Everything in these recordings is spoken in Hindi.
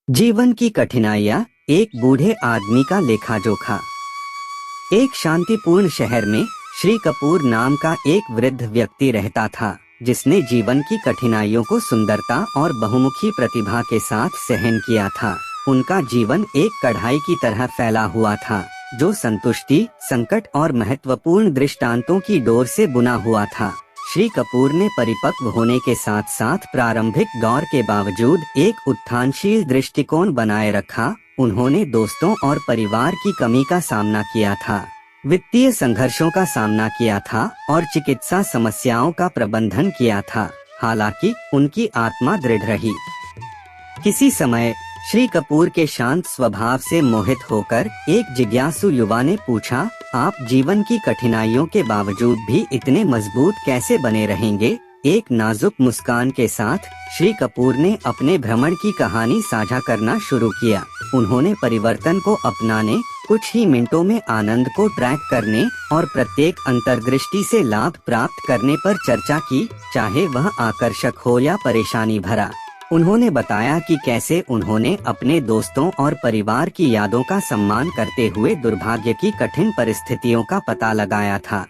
जीवन की कठिनाइयाँ, एक बूढ़े आदमी का लेखा जोखा। एक शांतिपूर्ण शहर में श्री कपूर नाम का एक वृद्ध व्यक्ति रहता था, जिसने जीवन की कठिनाइयों को सुंदरता और बहुमुखी प्रतिभा के साथ सहन किया था। उनका जीवन एक कढ़ाई की तरह फैला हुआ था, जो संतुष्टि, संकट और महत्वपूर्ण दृष्टांतों की डोर से बुना हुआ था। श्री कपूर ने परिपक्व होने के साथ साथ प्रारंभिक दौर के बावजूद एक उत्थानशील दृष्टिकोण बनाए रखा। उन्होंने दोस्तों और परिवार की कमी का सामना किया था, वित्तीय संघर्षों का सामना किया था और चिकित्सा समस्याओं का प्रबंधन किया था। हालांकि उनकी आत्मा दृढ़ रही। किसी समय श्री कपूर के शांत स्वभाव से मोहित होकर एक जिज्ञासु युवा ने पूछा, आप जीवन की कठिनाइयों के बावजूद भी इतने मजबूत कैसे बने रहेंगे? एक नाजुक मुस्कान के साथ श्री कपूर ने अपने भ्रमण की कहानी साझा करना शुरू किया। उन्होंने परिवर्तन को अपनाने, कुछ ही मिनटों में आनंद को ट्रैक करने और प्रत्येक अंतर्दृष्टि से लाभ प्राप्त करने पर चर्चा की, चाहे वह आकर्षक हो या परेशानी भरा। उन्होंने बताया कि कैसे उन्होंने अपने दोस्तों और परिवार की यादों का सम्मान करते हुए दुर्भाग्य की कठिन परिस्थितियों का पता लगाया था।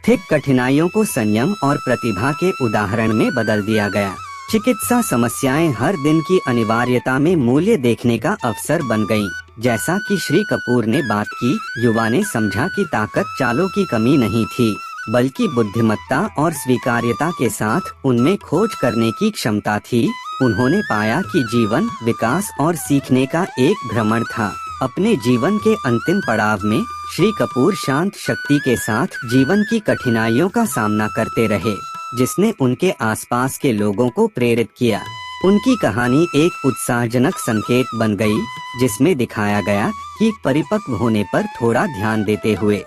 ठीक कठिनाइयों को संयम और प्रतिभा के उदाहरण में बदल दिया गया। चिकित्सा समस्याएं हर दिन की अनिवार्यता में मूल्य देखने का अवसर बन गईं। जैसा कि श्री कपूर ने बात की, युवा ने समझा कि ताकत चालों की कमी नहीं थी, बल्कि बुद्धिमत्ता और स्वीकार्यता के साथ उनमें खोज करने की क्षमता थी। उन्होंने पाया कि जीवन विकास और सीखने का एक भ्रमण था। अपने जीवन के अंतिम पड़ाव में श्री कपूर शांत शक्ति के साथ जीवन की कठिनाइयों का सामना करते रहे, जिसने उनके आसपास के लोगों को प्रेरित किया। उनकी कहानी एक उत्साहजनक संकेत बन गई, जिसमें दिखाया गया कि परिपक्व होने पर थोड़ा ध्यान देते हुए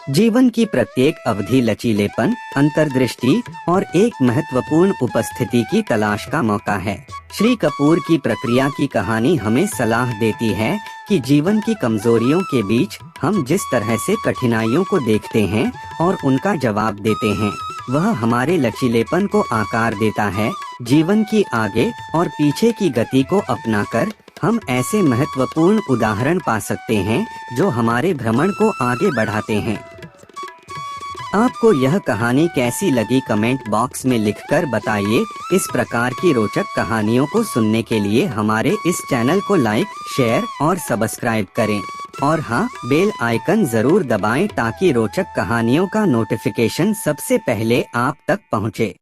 जीवन की प्रत्येक अवधि लचीलेपन, अंतर्दृष्टि और एक महत्वपूर्ण उपस्थिति की तलाश का मौका है। श्री कपूर की प्रक्रिया की कहानी हमें सलाह देती है कि जीवन की कमजोरियों के बीच हम जिस तरह से कठिनाइयों को देखते हैं और उनका जवाब देते हैं, वह हमारे लचीलेपन को आकार देता है। जीवन की आगे और पीछे की गति को अपनाकर हम ऐसे महत्वपूर्ण उदाहरण पा सकते हैं जो हमारे भ्रमण को आगे बढ़ाते हैं। आपको यह कहानी कैसी लगी, कमेंट बॉक्स में लिखकर बताइए। इस प्रकार की रोचक कहानियों को सुनने के लिए हमारे इस चैनल को लाइक, शेयर और सब्सक्राइब करें। और हाँ, बेल आइकन जरूर दबाएं ताकि रोचक कहानियों का नोटिफिकेशन सबसे पहले आप तक पहुँचे।